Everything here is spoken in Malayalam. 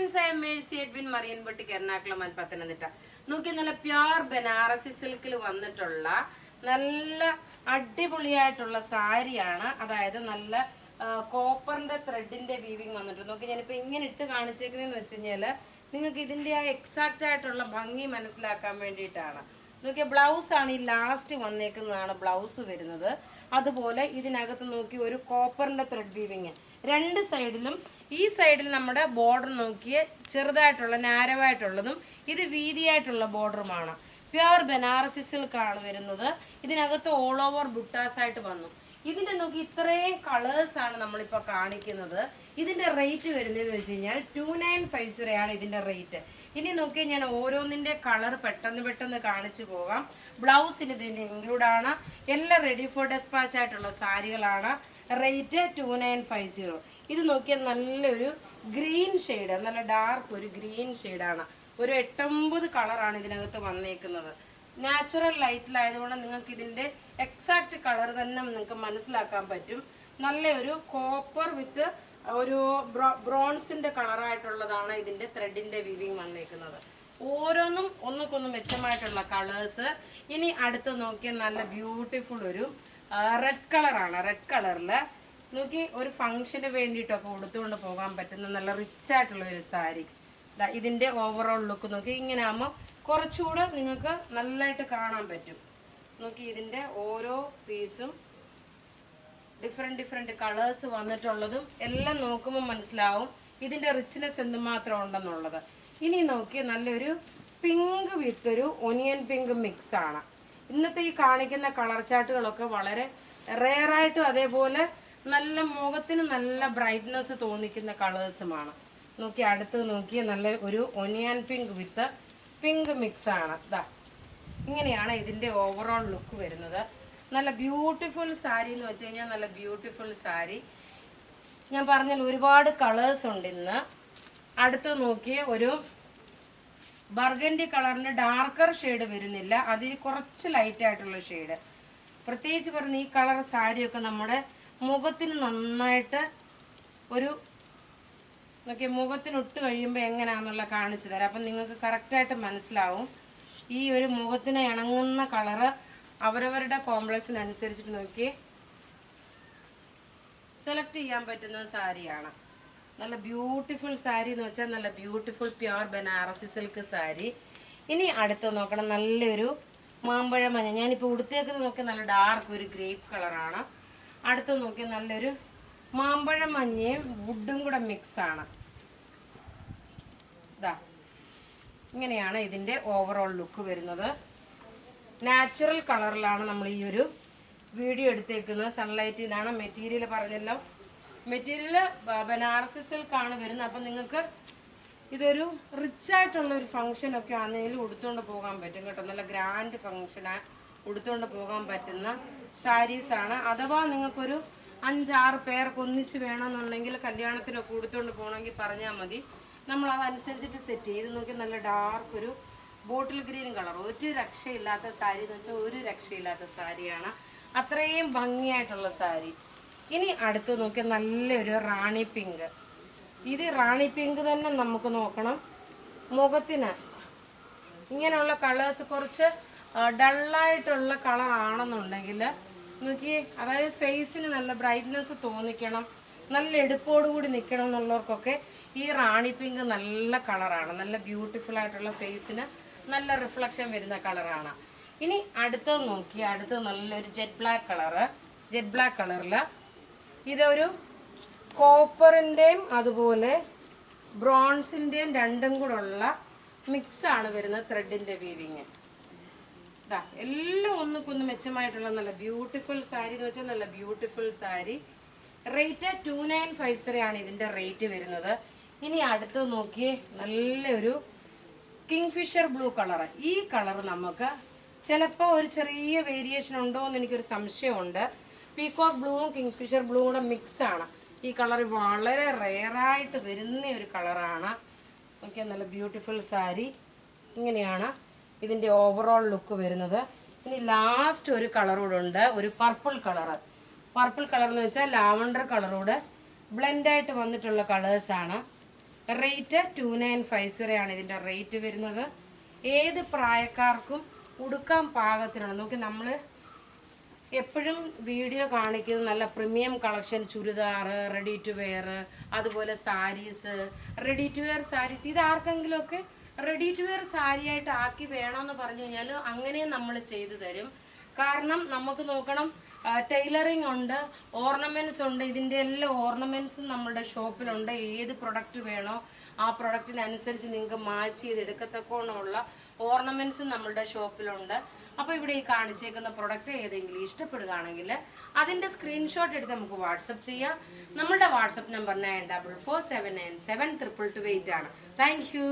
Friends, I am Mercy Edwin Mariyanpatti, Ernakulam and Pathanamthitta. നോക്കി നല്ല പ്യുർ ബനാറസി സിൽക്കിൽ വന്നിട്ടുള്ള നല്ല അടിപൊളിയായിട്ടുള്ള സാരിയാണ്. അതായത് നല്ല കോപ്പറിന്റെ ത്രെഡിന്റെ വീവിങ് വന്നിട്ടുണ്ട്. നോക്കി ഞാനിപ്പോ ഇങ്ങനെ ഇട്ട് കാണിച്ചേക്കുന്നതെന്ന് വെച്ച് കഴിഞ്ഞാല് നിങ്ങൾക്ക് ഇതിന്റെ ആ എക്സാക്ട് ആയിട്ടുള്ള ഭംഗി മനസ്സിലാക്കാൻ വേണ്ടിയിട്ടാണ്. നോക്കിയ ബ്ലൗസ് ആണ് ഈ ലാസ്റ്റ് വന്നേക്കുന്നതാണ് ബ്ലൗസ് വരുന്നത്. അതുപോലെ ഇതിനകത്ത് നോക്കി ഒരു കോപ്പറിന്റെ ത്രെഡ് വീവിങ് രണ്ട് സൈഡിലും. ഈ സൈഡിൽ നമ്മുടെ ബോർഡർ നോക്കിയ ചെറുതായിട്ടുള്ള നാരവായിട്ടുള്ളതും ഇത് വീതിയായിട്ടുള്ള ബോർഡറുമാണ്. പ്യുർ ബനാറസി സിൽക്കാണ് വരുന്നത്. ഇതിനകത്ത് ഓൾ ഓവർ ബുട്ടാസ് ആയിട്ട് വന്നു. ഇതിന്റെ നോക്കി ഇത്രയും കളേഴ്സ് ആണ് നമ്മളിപ്പോ കാണിക്കുന്നത്. ഇതിന്റെ റേറ്റ് വരുന്നതെന്ന് വെച്ച് കഴിഞ്ഞാൽ 2950 ആണ് ഇതിന്റെ റേറ്റ്. ഇനി നോക്കി ഞാൻ ഓരോന്നിന്റെ കളർ പെട്ടെന്ന് കാണിച്ചു പോകാം. ബ്ലൗസിന് ഇതിന്റെ ഇൻക്ലൂഡ് ആണ്. എല്ലാം റെഡി ഫോർ ഡെസ്പാച്ച് ആയിട്ടുള്ള സാരികളാണ്. റേറ്റ് 2950. ഇത് നോക്കിയാൽ നല്ലൊരു ഗ്രീൻ ഷെയ്ഡ്, നല്ല ഡാർക്ക് ഒരു ഗ്രീൻ ഷെയ്ഡാണ്. ഒരു 8-9 കളറാണ് ഇതിനകത്ത് വന്നേക്കുന്നത്. നാച്ചുറൽ ലൈറ്റിലായതുകൊണ്ട് നിങ്ങൾക്ക് ഇതിന്റെ എക്സാക്ട് കളർ തന്നെ നിങ്ങൾക്ക് മനസ്സിലാക്കാൻ പറ്റും. നല്ലൊരു കോപ്പർ വിത്ത് ഒരു ബ്രോൺസിന്റെ കളറായിട്ടുള്ളതാണ് ഇതിന്റെ ത്രെഡിന്റെ വീവിങ് വന്നേക്കുന്നത്. ഓരോന്നും ഒന്നുകൊന്നും മെച്ചമായിട്ടുള്ള കളേഴ്സ്. ഇനി അടുത്ത് നോക്കിയാൽ നല്ല ബ്യൂട്ടിഫുൾ ഒരു റെഡ് കളറാണ്. റെഡ് കളറില് നോക്കി ഒരു ഫംഗ്ഷന് വേണ്ടിയിട്ടൊക്കെ ഉടുത്തുകൊണ്ട് പോകാൻ പറ്റുന്ന നല്ല റിച്ച് ആയിട്ടുള്ള ഒരു സാരി. ഇതിന്റെ ഓവറോൾ ലുക്ക് നോക്കി ഇങ്ങനെ ആകുമ്പോൾ കുറച്ചുകൂടെ നിങ്ങൾക്ക് നല്ലതായിട്ട് കാണാൻ പറ്റും. നോക്കി ഇതിന്റെ ഓരോ പീസും ഡിഫറെന്റ് കളേഴ്സ് വന്നിട്ടുള്ളതും എല്ലാം നോക്കുമ്പോൾ മനസ്സിലാവും ഇതിന്റെ റിച്ച്നെസ് എന്തുമാത്രം ഉണ്ടെന്നുള്ളത്. ഇനി നോക്കി നല്ലൊരു പിങ്ക് വിത്ത് ഒരു ഒനിയൻ പിങ്ക് മിക്സ് ആണ്. ഇന്നത്തെ ഈ കാണിക്കുന്ന കളർ ചാർട്ടുകളൊക്കെ വളരെ റെയറായിട്ടും അതേപോലെ നല്ല മുഖത്തിന് നല്ല ബ്രൈറ്റ്നെസ് തോന്നിക്കുന്ന കളേഴ്സുമാണ്. നോക്കി അടുത്ത് നോക്കിയ നല്ല ഒരു ഒനിയൻ പിങ്ക് വിത്ത് പിങ്ക് മിക്സ് ആണ്. ഇങ്ങനെയാണ് ഇതിന്റെ ഓവറോൾ ലുക്ക് വരുന്നത്. നല്ല ബ്യൂട്ടിഫുൾ സാരി എന്ന് വെച്ച് കഴിഞ്ഞാൽ നല്ല ബ്യൂട്ടിഫുൾ സാരി. ഞാൻ പറഞ്ഞാൽ ഒരുപാട് കളേഴ്സ് ഉണ്ട് ഇന്ന്. അടുത്ത് നോക്കിയ ഒരു ബർഗൻഡി കളറിന് ഡാർക്കർ ഷെയ്ഡ് വരുന്നില്ല, അതിന് കുറച്ച് ലൈറ്റ് ആയിട്ടുള്ള ഷെയ്ഡ്. പ്രത്യേകിച്ച് പറഞ്ഞ ഈ കളർ സാരിയൊക്കെ നമ്മുടെ മുഖത്തിന് നന്നായിട്ട് ഒരു നോക്കി മുഖത്തിനിട്ട് കഴിയുമ്പോൾ എങ്ങനെയാണെന്നുള്ള കാണിച്ചു തരാം. അപ്പം നിങ്ങൾക്ക് കറക്റ്റായിട്ട് മനസ്സിലാവും. ഈ ഒരു മുഖത്തിന് ഇണങ്ങുന്ന കളറ് അവരവരുടെ കോംപ്ലക്സിനനുസരിച്ചിട്ട് നോക്കി സെലക്ട് ചെയ്യാൻ പറ്റുന്ന സാരിയാണ്. നല്ല ബ്യൂട്ടിഫുൾ സാരി എന്ന് വെച്ചാൽ നല്ല beautiful pure Banarasi silk sari. ഇനി അടുത്ത് നോക്കണം നല്ലൊരു മാമ്പഴ മഞ്ഞ. ഞാനിപ്പോൾ ഉടുത്തേക്കുന്നത് നോക്കി നല്ല ഡാർക്ക് ഒരു ഗ്രേപ്പ് കളറാണ്. അടുത്ത് നോക്കി നല്ലൊരു മാമ്പഴ മഞ്ഞയും വുഡും കൂടെ മിക്സ് ആണ്. ഇങ്ങനെയാണ് ഇതിന്റെ ഓവറോൾ ലുക്ക് വരുന്നത്. നാച്ചുറൽ കളറിലാണ് നമ്മൾ ഈ ഒരു വീഡിയോ എടുത്തേക്കുന്നത്. സൺലൈറ്റ് ഇതാണ് മെറ്റീരിയൽ പറഞ്ഞല്ലോ. മെറ്റീരിയൽ ബനാറസി സിൽക്കാണ് വരുന്നത്. അപ്പം നിങ്ങൾക്ക് ഇതൊരു റിച്ച് ആയിട്ടുള്ള ഒരു ഫംഗ്ഷൻ ഒക്കെ ആണെങ്കിലും ഉടുത്തുകൊണ്ട് പോകാൻ പറ്റും കേട്ടോ. നല്ല ഗ്രാൻഡ് ഫംഗ്ഷനാണ് ഉടുത്തുകൊണ്ട് പോകാൻ പറ്റുന്ന സാരീസാണ്. അഥവാ നിങ്ങൾക്കൊരു 5-6 പേർക്ക് ഒന്നിച്ച് വേണമെന്നുണ്ടെങ്കിൽ കല്യാണത്തിനൊക്കെ ഉടുത്തുകൊണ്ട് പോകണമെങ്കിൽ പറഞ്ഞാൽ മതി. നമ്മൾ അതനുസരിച്ചിട്ട് സെറ്റ് ചെയ്ത് നോക്കി. നല്ല ഡാർക്ക് ഒരു ബോട്ടിൽ ഗ്രീൻ കളർ, ഒരു രക്ഷയില്ലാത്ത സാരി എന്ന് വെച്ചാൽ ഒരു രക്ഷയില്ലാത്ത സാരിയാണ്. അത്രയും ഭംഗിയായിട്ടുള്ള സാരി. ഇനി അടുത്ത് നോക്കി നല്ലൊരു റാണി പിങ്ക്. ഇത് റാണി പിങ്ക് തന്നെ നമുക്ക് നോക്കണം. മുഖത്തിന് ഇങ്ങനെയുള്ള കളേഴ്സ് കുറച്ച് ഡള്ളായിട്ടുള്ള കളർ ആണെന്നുണ്ടെങ്കിൽ നോക്കി, അതായത് ഫേസിന് നല്ല ബ്രൈറ്റ്നെസ് തോന്നിക്കണം, നല്ല എടുപ്പോടുകൂടി നിൽക്കണം എന്നുള്ളവർക്കൊക്കെ ഈ റാണി പിങ്ക് നല്ല കളറാണ്. നല്ല ബ്യൂട്ടിഫുൾ ആയിട്ടുള്ള ഫേസിന് നല്ല റിഫ്ലക്ഷൻ വരുന്ന കളറാണ്. ഇനി അടുത്തത് നോക്കി, അടുത്തത് നല്ലൊരു jet black colour. Jet black കളറിൽ ഇതൊരു കോപ്പറിൻ്റെയും അതുപോലെ ബ്രോൺസിൻ്റെയും രണ്ടും കൂടെ ഉള്ള മിക്സാണ് വരുന്നത്. ത്രെഡിൻ്റെ വീവിങ് എല്ലാം ഒന്നുകൊന്ന് മെച്ചമായിട്ടുള്ള നല്ല ബ്യൂട്ടിഫുൾ സാരി എന്ന് വെച്ചാൽ നല്ല ബ്യൂട്ടിഫുൾ സാരി. റേറ്റ് 2950 ആണ് ഇതിന്റെ റേറ്റ് വരുന്നത്. ഇനി അടുത്ത് നോക്കിയേ നല്ലൊരു കിങ്ഫിഷർ ബ്ലൂ കളറ്. ഈ കളർ നമുക്ക് ചിലപ്പോൾ ഒരു ചെറിയ വേരിയേഷൻ ഉണ്ടോ എന്ന് എനിക്കൊരു സംശയമുണ്ട്. പീകോക്ക് ബ്ലൂവും കിങ്ഫിഷർ ബ്ലൂവും കൂടെ മിക്സ് ആണ്. ഈ കളർ വളരെ റെയറായിട്ട് വരുന്ന ഒരു കളറാണ്. ഓക്കെ, നല്ല ബ്യൂട്ടിഫുൾ സാരി. ഇങ്ങനെയാണ് ഇതിന്റെ ഓവറോൾ ലുക്ക് വരുന്നത്. ഇനി ലാസ്റ്റ് ഒരു കളർ കൂടെ ഉണ്ട്, ഒരു പർപ്പിൾ കളറ്. പർപ്പിൾ കളർ എന്ന് വെച്ചാൽ ലാവണ്ടർ കളറോട് ബ്ലെൻഡായിട്ട് വന്നിട്ടുള്ള കളേഴ്സാണ്. റേറ്റ് 2950 ആണ് ഇതിന്റെ റേറ്റ് വരുന്നത്. ഏത് പ്രായക്കാർക്കും ഉടുക്കാൻ പാകത്തിനാണ്. നോക്കി, നമ്മൾ എപ്പോഴും വീഡിയോ കാണിക്കുന്നത് നല്ല premium collection, churidar, ready to wear, അതുപോലെ saris, ready to wear saris. ഇത് ആർക്കെങ്കിലുമൊക്കെ റെഡി ടു വെയർ സാരി ആയിട്ട് ആക്കി വേണമെന്ന് പറഞ്ഞു കഴിഞ്ഞാൽ അങ്ങനെ നമ്മൾ ചെയ്തു തരും. കാരണം നമുക്ക് നോക്കണം, ടൈലറിങ് ഉണ്ട്, ഓർണമെന്റ്സ് ഉണ്ട്. ഇതിന്റെ എല്ലാ ഓർണമെന്റ്സും നമ്മുടെ ഷോപ്പിലുണ്ട്. ഏത് പ്രൊഡക്റ്റ് വേണോ ആ പ്രൊഡക്റ്റിനനുസരിച്ച് നിങ്ങൾക്ക് മാച്ച് ചെയ്ത് എടുക്കത്തക്കോണമുള്ള ഓർണമെന്റ്സും നമ്മളുടെ ഷോപ്പിലുണ്ട്. അപ്പൊ ഇവിടെ ഈ കാണിച്ചേക്കുന്ന പ്രൊഡക്റ്റ് ഏതെങ്കിലും ഇഷ്ടപ്പെടുകയാണെങ്കിൽ അതിന്റെ സ്ക്രീൻഷോട്ട് എടുത്ത് നമുക്ക് വാട്സപ്പ് ചെയ്യാം. നമ്മളുടെ വാട്സപ്പ് നമ്പർ 9447972228 ആണ്. Thank you.